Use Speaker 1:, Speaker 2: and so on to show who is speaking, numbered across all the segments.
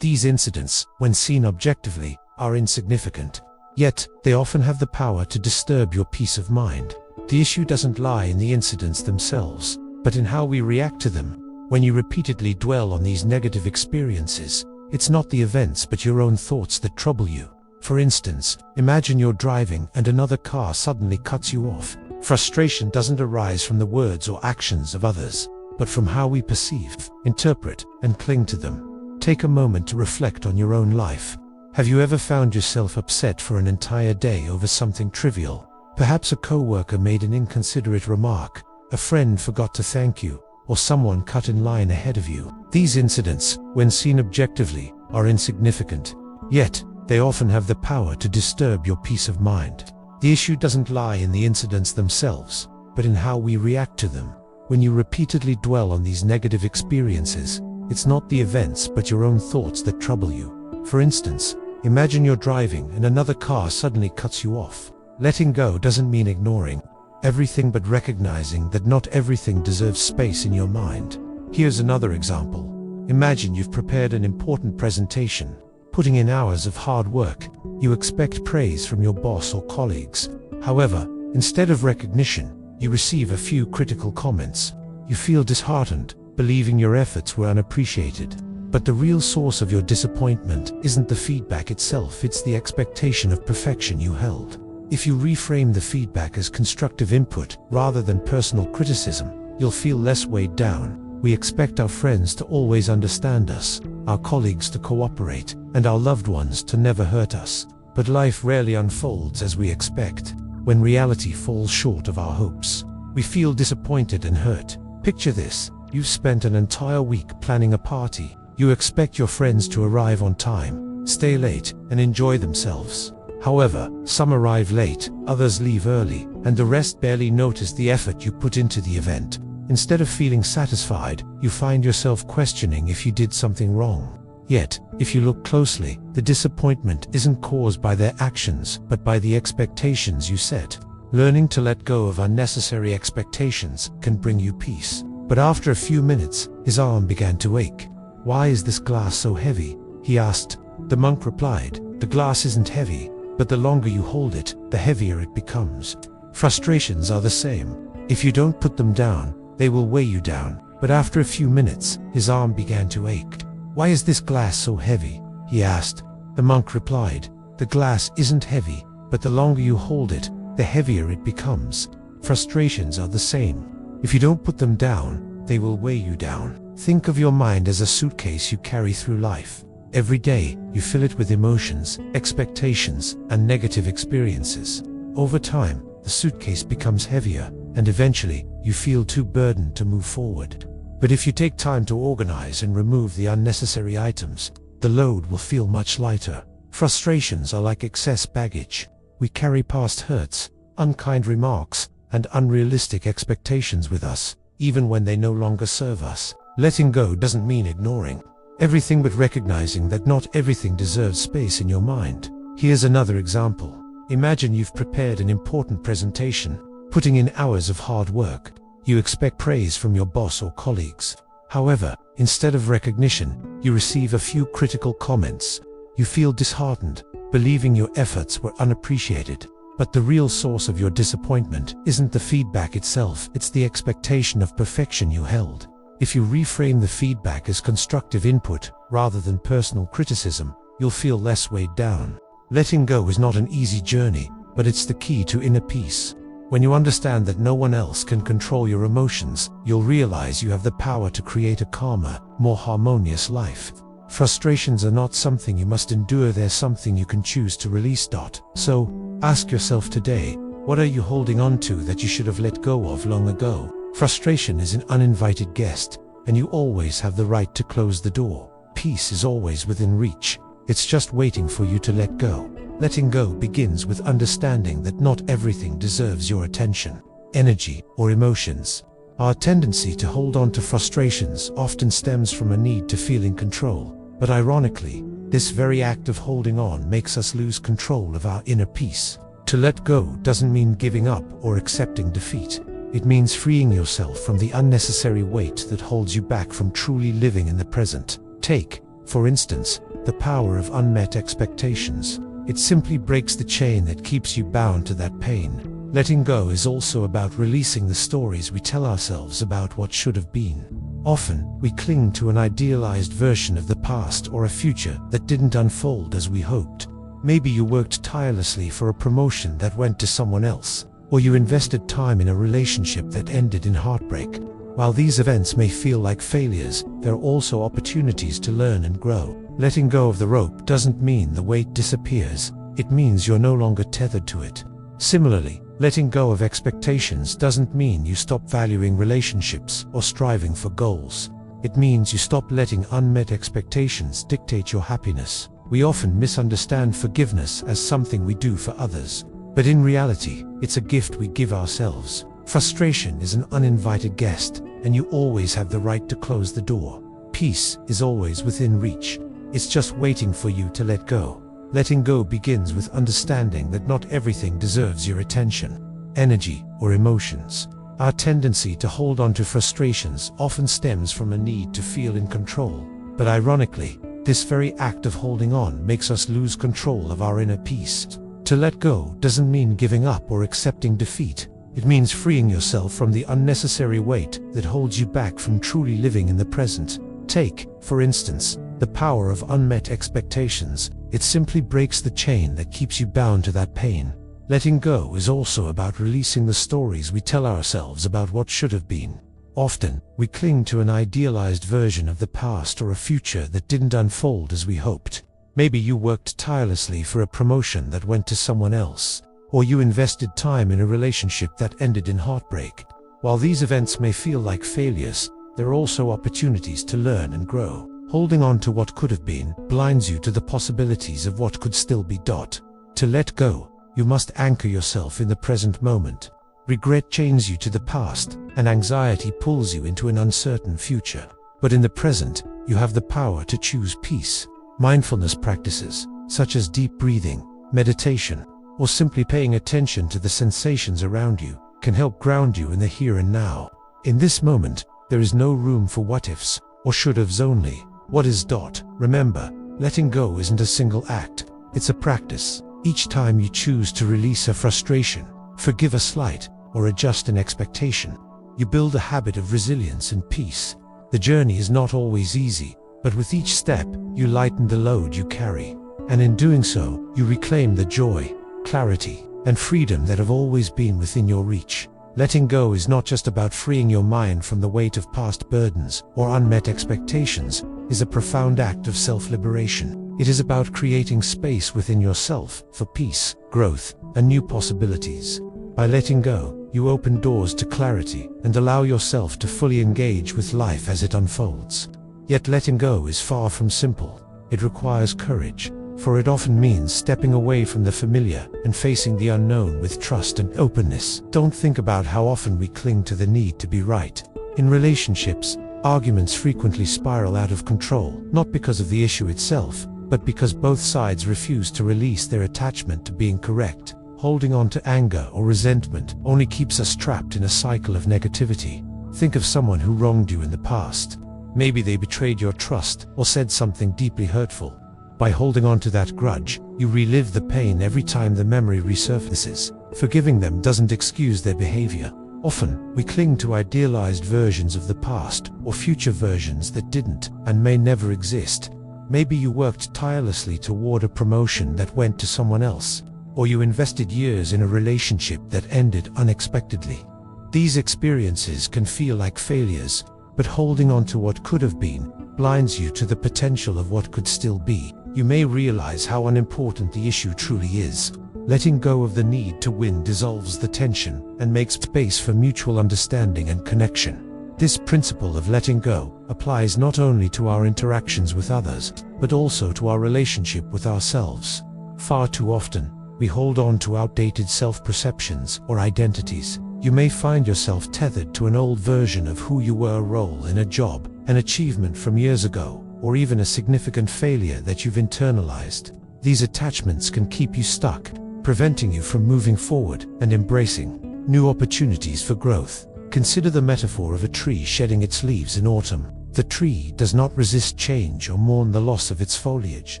Speaker 1: These incidents, when seen objectively, are insignificant. Yet, they often have the power to disturb your peace of mind. The issue doesn't lie in the incidents themselves, but in how we react to them. When you repeatedly dwell on these negative experiences, it's not the events but your own thoughts that trouble you. For instance, imagine you're driving and another car suddenly cuts you off. Frustration doesn't arise from the words or actions of others, but from how we perceive, interpret, and cling to them. Take a moment to reflect on your own life. Have you ever found yourself upset for an entire day over something trivial? Perhaps a coworker made an inconsiderate remark, a friend forgot to thank you, or someone cut in line ahead of you. These incidents, when seen objectively, are insignificant. Yet, they often have the power to disturb your peace of mind. The issue doesn't lie in the incidents themselves, but in how we react to them. When you repeatedly dwell on these negative experiences, it's not the events but your own thoughts that trouble you. For instance, imagine you're driving and another car suddenly cuts you off. Letting go doesn't mean ignoring everything but recognizing that not everything deserves space in your mind. Here's another example. Imagine you've prepared an important presentation. Putting in hours of hard work, you expect praise from your boss or colleagues. However, instead of recognition, you receive a few critical comments. You feel disheartened, believing your efforts were unappreciated. But the real source of your disappointment isn't the feedback itself, it's the expectation of perfection you held. If you reframe the feedback as constructive input rather than personal criticism, you'll feel less weighed down. We expect our friends to always understand us, our colleagues to cooperate, and our loved ones to never hurt us. But life rarely unfolds as we expect. When reality falls short of our hopes, we feel disappointed and hurt. Picture this: you've spent an entire week planning a party. You expect your friends to arrive on time, stay late, and enjoy themselves. However, some arrive late, others leave early, and the rest barely notice the effort you put into the event. Instead of feeling satisfied, you find yourself questioning if you did something wrong. Yet, if you look closely, the disappointment isn't caused by their actions, but by the expectations you set. Learning to let go of unnecessary expectations can bring you peace. But after a few minutes, his arm began to ache. "Why is this glass so heavy?" he asked. The monk replied, "The glass isn't heavy, but the longer you hold it, the heavier it becomes." Frustrations are the same. If you don't put them down, they will weigh you down. But after a few minutes, his arm began to ache. "Why is this glass so heavy?" he asked. The monk replied, "The glass isn't heavy, but the longer you hold it, the heavier it becomes." Frustrations are the same. If you don't put them down, they will weigh you down. Think of your mind as a suitcase you carry through life. Every day, you fill it with emotions, expectations, and negative experiences. Over time, the suitcase becomes heavier, and eventually, you feel too burdened to move forward. But if you take time to organize and remove the unnecessary items, the load will feel much lighter. Frustrations are like excess baggage. We carry past hurts, unkind remarks, and unrealistic expectations with us, even when they no longer serve us. Letting go doesn't mean ignoring everything but recognizing that not everything deserves space in your mind. Here's another example. Imagine you've prepared an important presentation. Putting in hours of hard work, you expect praise from your boss or colleagues. However, instead of recognition, you receive a few critical comments. You feel disheartened, believing your efforts were unappreciated. But the real source of your disappointment isn't the feedback itself, it's the expectation of perfection you held. If you reframe the feedback as constructive input rather than personal criticism, you'll feel less weighed down. Letting go is not an easy journey, but it's the key to inner peace. When you understand that no one else can control your emotions, you'll realize you have the power to create a calmer, more harmonious life. Frustrations are not something you must endure, they're something you can choose to release. So, ask yourself today, what are you holding on to that you should have let go of long ago? Frustration is an uninvited guest, and you always have the right to close the door. Peace is always within reach. It's just waiting for you to let go. Letting go begins with understanding that not everything deserves your attention, energy, or emotions. Our tendency to hold on to frustrations often stems from a need to feel in control. But ironically, this very act of holding on makes us lose control of our inner peace. To let go doesn't mean giving up or accepting defeat. It means freeing yourself from the unnecessary weight that holds you back from truly living in the present. Take, For instance, the power of unmet expectations. It simply breaks the chain that keeps you bound to that pain. Letting go is also about releasing the stories we tell ourselves about what should have been. Often, we cling to an idealized version of the past or a future that didn't unfold as we hoped. Maybe you worked tirelessly for a promotion that went to someone else, or you invested time in a relationship that ended in heartbreak. While these events may feel like failures, they're also opportunities to learn and grow. Letting go of the rope doesn't mean the weight disappears. It means you're no longer tethered to it. Similarly, letting go of expectations doesn't mean you stop valuing relationships or striving for goals. It means you stop letting unmet expectations dictate your happiness. We often misunderstand forgiveness as something we do for others, but in reality, it's a gift we give ourselves. Frustration is an uninvited guest, and you always have the right to close the door. Peace is always within reach. It's just waiting for you to let go. Letting go begins with understanding that not everything deserves your attention, energy, or emotions. Our tendency to hold on to frustrations often stems from a need to feel in control. But ironically, this very act of holding on makes us lose control of our inner peace. To let go doesn't mean giving up or accepting defeat. It means freeing yourself from the unnecessary weight that holds you back from truly living in the present. Take, for instance, the power of unmet expectations. It simply breaks the chain that keeps you bound to that pain. Letting go is also about releasing the stories we tell ourselves about what should have been. Often, we cling to an idealized version of the past or a future that didn't unfold as we hoped. Maybe you worked tirelessly for a promotion that went to someone else, or you invested time in a relationship that ended in heartbreak. While these events may feel like failures, they're also opportunities to learn and grow. Holding on to what could have been blinds you to the possibilities of what could still be. To let go, you must anchor yourself in the present moment. Regret chains you to the past, and anxiety pulls you into an uncertain future. But in the present, you have the power to choose peace. Mindfulness practices, such as deep breathing, meditation, or simply paying attention to the sensations around you, can help ground you in the here and now. In this moment, there is no room for what-ifs, or should-haves only. What is? Remember, letting go isn't a single act, it's a practice. Each time you choose to release a frustration, forgive a slight, or adjust an expectation, you build a habit of resilience and peace. The journey is not always easy, but with each step, you lighten the load you carry. And in doing so, you reclaim the joy, clarity, and freedom that have always been within your reach. Letting go is not just about freeing your mind from the weight of past burdens or unmet expectations. It is a profound act of self-liberation. It is about creating space within yourself for peace, growth, and new possibilities. By letting go, you open doors to clarity and allow yourself to fully engage with life as it unfolds. Yet letting go is far from simple. It requires courage, for it often means stepping away from the familiar and facing the unknown with trust and openness. Don't think about how often we cling to the need to be right. In relationships, arguments frequently spiral out of control, not because of the issue itself, but because both sides refuse to release their attachment to being correct. Holding on to anger or resentment only keeps us trapped in a cycle of negativity. Think of someone who wronged you in the past. Maybe they betrayed your trust or said something deeply hurtful. By holding on to that grudge, you relive the pain every time the memory resurfaces. Forgiving them doesn't excuse their behavior. Often, we cling to idealized versions of the past or future versions that didn't and may never exist. Maybe you worked tirelessly toward a promotion that went to someone else, or you invested years in a relationship that ended unexpectedly. These experiences can feel like failures, but holding on to what could have been blinds you to the potential of what could still be. You may realize how unimportant the issue truly is. Letting go of the need to win dissolves the tension and makes space for mutual understanding and connection. This principle of letting go applies not only to our interactions with others, but also to our relationship with ourselves. Far too often, we hold on to outdated self-perceptions or identities. You may find yourself tethered to an old version of who you were, a role in a job, an achievement from years ago, or even a significant failure that you've internalized. These attachments can keep you stuck, preventing you from moving forward and embracing new opportunities for growth. Consider the metaphor of a tree shedding its leaves in autumn. The tree does not resist change or mourn the loss of its foliage.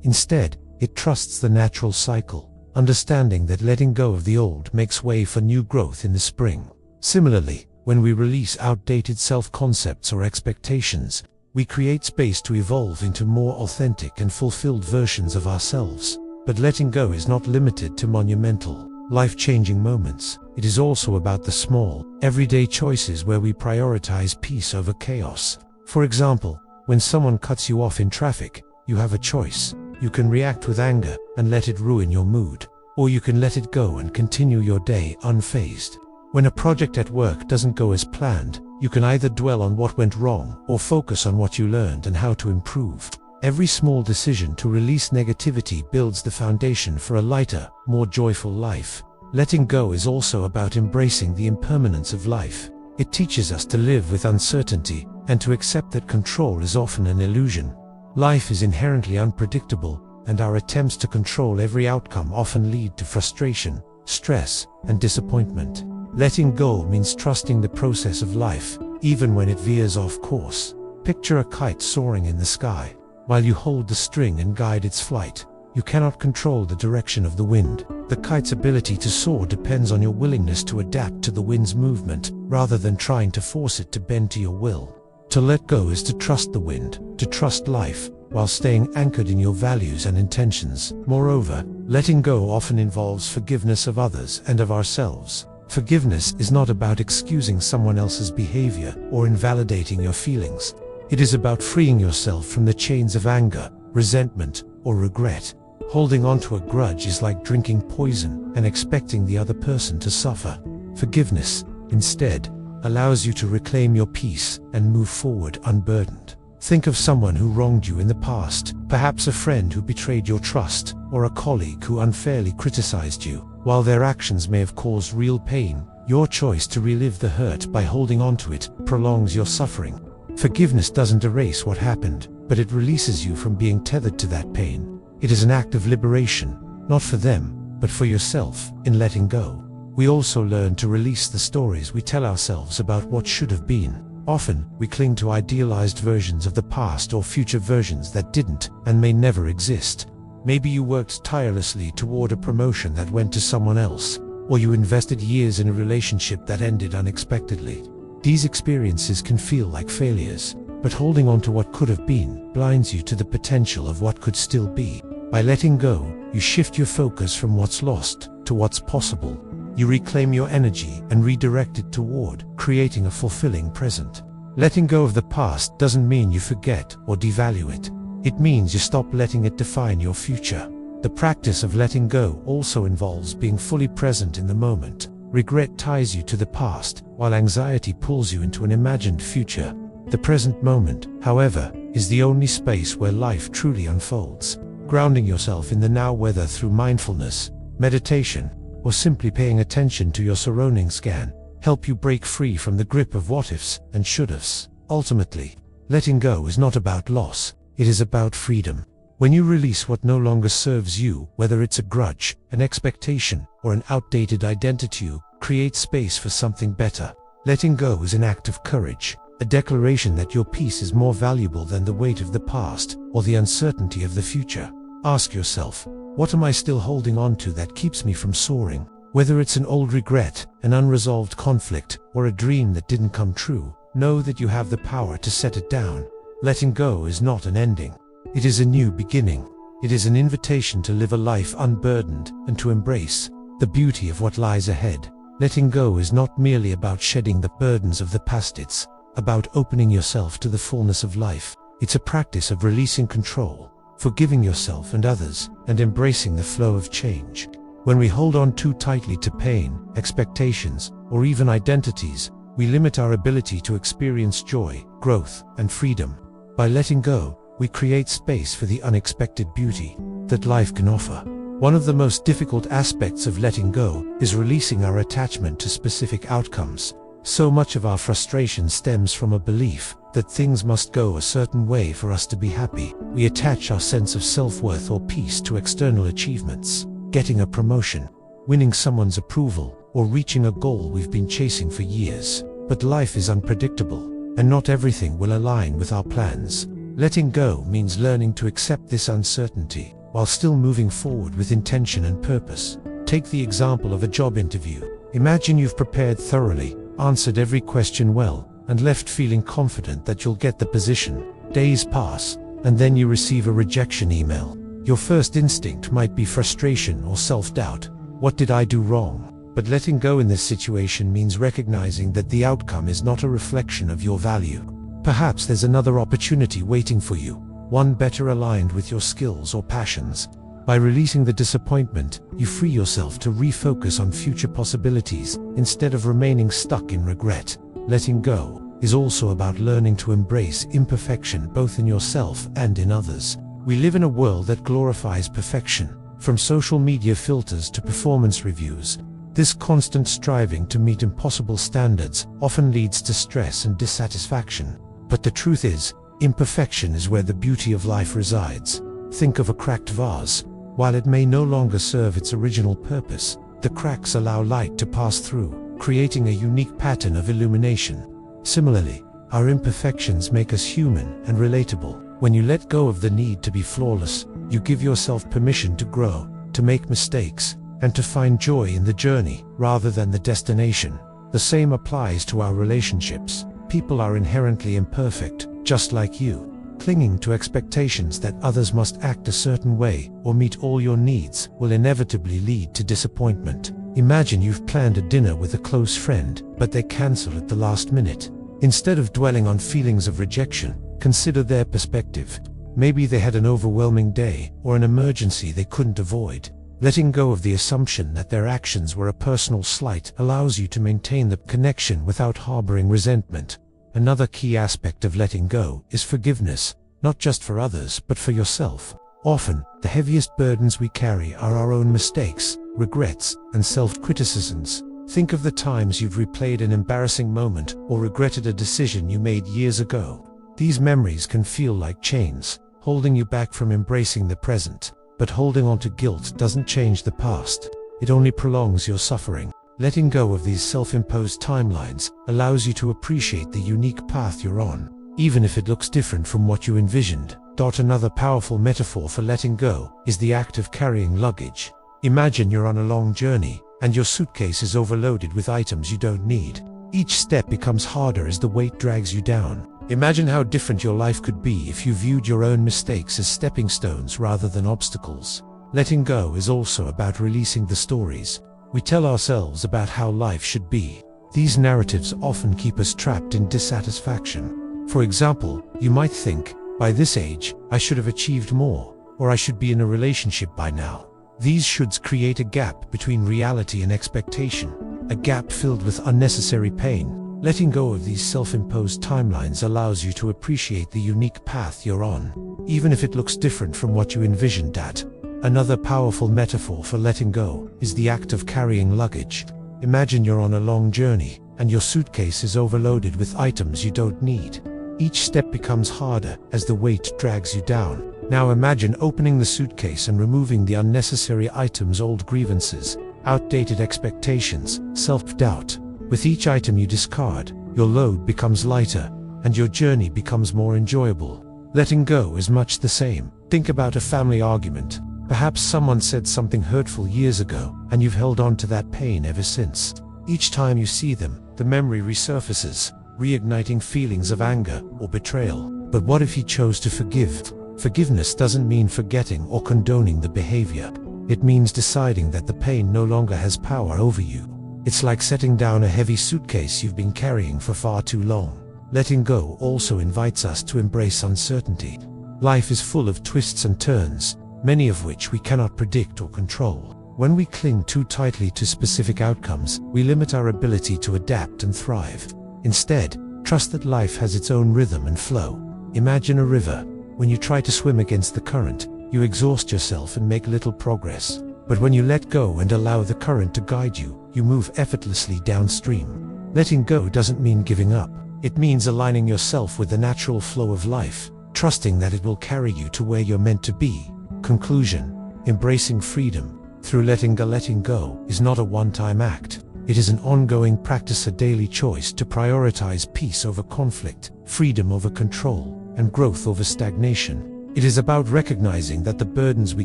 Speaker 1: Instead, it trusts the natural cycle, understanding that letting go of the old makes way for new growth in the spring. Similarly, when we release outdated self-concepts or expectations, we create space to evolve into more authentic and fulfilled versions of ourselves. But letting go is not limited to monumental, life-changing moments. It is also about the small, everyday choices where we prioritize peace over chaos. For example, when someone cuts you off in traffic, you have a choice. You can react with anger and let it ruin your mood, or you can let it go and continue your day unfazed. When a project at work doesn't go as planned, you can either dwell on what went wrong or focus on what you learned and how to improve. Every small decision to release negativity builds the foundation for a lighter, more joyful life. Letting go is also about embracing the impermanence of life. It teaches us to live with uncertainty and to accept that control is often an illusion. Life is inherently unpredictable, and our attempts to control every outcome often lead to frustration, stress, and disappointment. Letting go means trusting the process of life, even when it veers off course. Picture a kite soaring in the sky. While you hold the string and guide its flight, you cannot control the direction of the wind. The kite's ability to soar depends on your willingness to adapt to the wind's movement, rather than trying to force it to bend to your will. To let go is to trust the wind, to trust life, while staying anchored in your values and intentions. Moreover, letting go often involves forgiveness of others and of ourselves. Forgiveness is not about excusing someone else's behavior or invalidating your feelings. It is about freeing yourself from the chains of anger, resentment, or regret. Holding on to a grudge is like drinking poison and expecting the other person to suffer. Forgiveness, instead, allows you to reclaim your peace and move forward unburdened. Think of someone who wronged you in the past, perhaps a friend who betrayed your trust, or a colleague who unfairly criticized you. While their actions may have caused real pain, your choice to relive the hurt by holding on to it prolongs your suffering. Forgiveness doesn't erase what happened, but it releases you from being tethered to that pain. It is an act of liberation, not for them, but for yourself. In letting go, we also learn to release the stories we tell ourselves about what should have been. Often, we cling to idealized versions of the past or future versions that didn't and may never exist. Maybe you worked tirelessly toward a promotion that went to someone else, or you invested years in a relationship that ended unexpectedly. These experiences can feel like failures, but holding on to what could have been blinds you to the potential of what could still be. By letting go, you shift your focus from what's lost to what's possible. You reclaim your energy and redirect it toward creating a fulfilling present. Letting go of the past doesn't mean you forget or devalue it. It means you stop letting it define your future. The practice of letting go also involves being fully present in the moment. Regret ties you to the past, while anxiety pulls you into an imagined future. The present moment, however, is the only space where life truly unfolds. Grounding yourself in the now, whether through mindfulness, meditation, or simply paying attention to your surroundings, can help you break free from the grip of what-ifs and should-haves. Ultimately, letting go is not about loss, it is about freedom. When you release what no longer serves you, whether it's a grudge, an expectation, or an outdated identity, you create space for something better. Letting go is an act of courage, a declaration that your peace is more valuable than the weight of the past or the uncertainty of the future. Ask yourself, what am I still holding on to that keeps me from soaring? Whether it's an old regret, an unresolved conflict, or a dream that didn't come true, know that you have the power to set it down. Letting go is not an ending. It is a new beginning. It is an invitation to live a life unburdened and to embrace the beauty of what lies ahead. Letting go is not merely about shedding the burdens of the past, it's about opening yourself to the fullness of life. It's a practice of releasing control, forgiving yourself and others, and embracing the flow of change. When we hold on too tightly to pain, expectations, or even identities, we limit our ability to experience joy, growth, and freedom. By letting go, we create space for the unexpected beauty that life can offer. One of the most difficult aspects of letting go is releasing our attachment to specific outcomes. So much of our frustration stems from a belief that things must go a certain way for us to be happy. We attach our sense of self-worth or peace to external achievements, getting a promotion, winning someone's approval, or reaching a goal we've been chasing for years. But life is unpredictable. and not everything will align with our plans. Letting go means learning to accept this uncertainty, while still moving forward with intention and purpose. Take the example of a job interview. Imagine you've prepared thoroughly, answered every question well, and left feeling confident that you'll get the position. Days pass, and then you receive a rejection email. Your first instinct might be frustration or self-doubt. What did I do wrong? But letting go in this situation means recognizing that the outcome is not a reflection of your value. Perhaps there's another opportunity waiting for you, one better aligned with your skills or passions. By releasing the disappointment, you free yourself to refocus on future possibilities instead of remaining stuck in regret. Letting go is also about learning to embrace imperfection both in yourself and in others. We live in a world that glorifies perfection, from social media filters to performance reviews. This constant striving to meet impossible standards often leads to stress and dissatisfaction. But the truth is, imperfection is where the beauty of life resides. Think of a cracked vase. While it may no longer serve its original purpose, the cracks allow light to pass through, creating a unique pattern of illumination. Similarly, our imperfections make us human and relatable. When you let go of the need to be flawless, you give yourself permission to grow, to make mistakes, and to find joy in the journey rather than the destination. The same applies to our relationships. People are inherently imperfect, just like you. Clinging to expectations that others must act a certain way or meet all your needs will inevitably lead to disappointment. Imagine you've planned a dinner with a close friend, but they cancel at the last minute. Instead of dwelling on feelings of rejection, consider their perspective. Maybe they had an overwhelming day or an emergency they couldn't avoid. Letting go of the assumption that their actions were a personal slight allows you to maintain the connection without harboring resentment. Another key aspect of letting go is forgiveness, not just for others but for yourself. Often, the heaviest burdens we carry are our own mistakes, regrets, and self-criticisms. Think of the times you've replayed an embarrassing moment or regretted a decision you made years ago. These memories can feel like chains, holding you back from embracing the present. But holding on to guilt doesn't change the past. It only prolongs your suffering. Letting go of these self-imposed timelines allows you to appreciate the unique path you're on, even if it looks different from what you envisioned. Another powerful metaphor for letting go is the act of carrying luggage. Imagine you're on a long journey, and your suitcase is overloaded with items you don't need. Each step becomes harder as the weight drags you down. Imagine how different your life could be if you viewed your own mistakes as stepping stones rather than obstacles. Letting go is also about releasing the stories we tell ourselves about how life should be. These narratives often keep us trapped in dissatisfaction. For example, you might think, by this age, I should have achieved more, or I should be in a relationship by now. These shoulds create a gap between reality and expectation, a gap filled with unnecessary pain. Letting go of these self-imposed timelines allows you to appreciate the unique path you're on, even if it looks different from what you envisioned at. Another powerful metaphor for letting go is the act of carrying luggage. Imagine you're on a long journey, and your suitcase is overloaded with items you don't need. Each step becomes harder as the weight drags you down. Now imagine opening the suitcase and removing the unnecessary items, old grievances, outdated expectations, self-doubt. With each item you discard, your load becomes lighter, and your journey becomes more enjoyable. Letting go is much the same. Think about a family argument. Perhaps someone said something hurtful years ago, and you've held on to that pain ever since. Each time you see them, the memory resurfaces, reigniting feelings of anger or betrayal. But what if you chose to forgive? Forgiveness doesn't mean forgetting or condoning the behavior. It means deciding that the pain no longer has power over you. It's like setting down a heavy suitcase you've been carrying for far too long. Letting go also invites us to embrace uncertainty. Life is full of twists and turns, many of which we cannot predict or control. When we cling too tightly to specific outcomes, we limit our ability to adapt and thrive. Instead, trust that life has its own rhythm and flow. Imagine a river. When you try to swim against the current, you exhaust yourself and make little progress. But when you let go and allow the current to guide you, you move effortlessly downstream. Letting go doesn't mean giving up. It means aligning yourself with the natural flow of life, trusting that it will carry you to where you're meant to be. Conclusion: embracing freedom through letting go is not a one-time act. It is an ongoing practice, a daily choice to prioritize peace over conflict, freedom over control, and growth over stagnation. It is about recognizing that the burdens we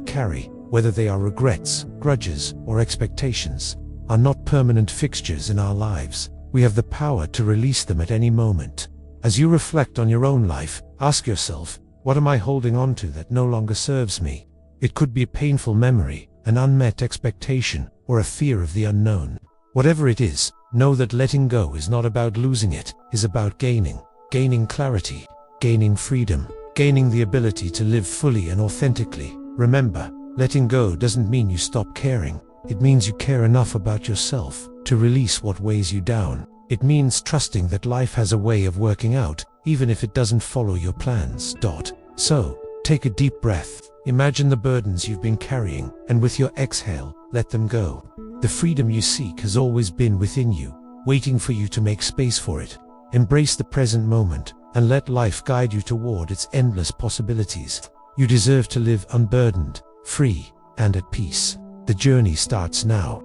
Speaker 1: carry, whether they are regrets, grudges, or expectations, are not permanent fixtures in our lives. We have the power to release them at any moment. As you reflect on your own life, ask yourself, what am I holding on to that no longer serves me? It could be a painful memory, an unmet expectation, or a fear of the unknown. Whatever it is, know that letting go is not about losing it, is about gaining clarity, gaining freedom, gaining the ability to live fully and authentically. Remember, letting go doesn't mean you stop caring. It means you care enough about yourself to release what weighs you down. It means trusting that life has a way of working out, even if it doesn't follow your plans. So, take a deep breath, imagine the burdens you've been carrying, and with your exhale, let them go. The freedom you seek has always been within you, waiting for you to make space for it. Embrace the present moment, and let life guide you toward its endless possibilities. You deserve to live unburdened, free, and at peace. The journey starts now.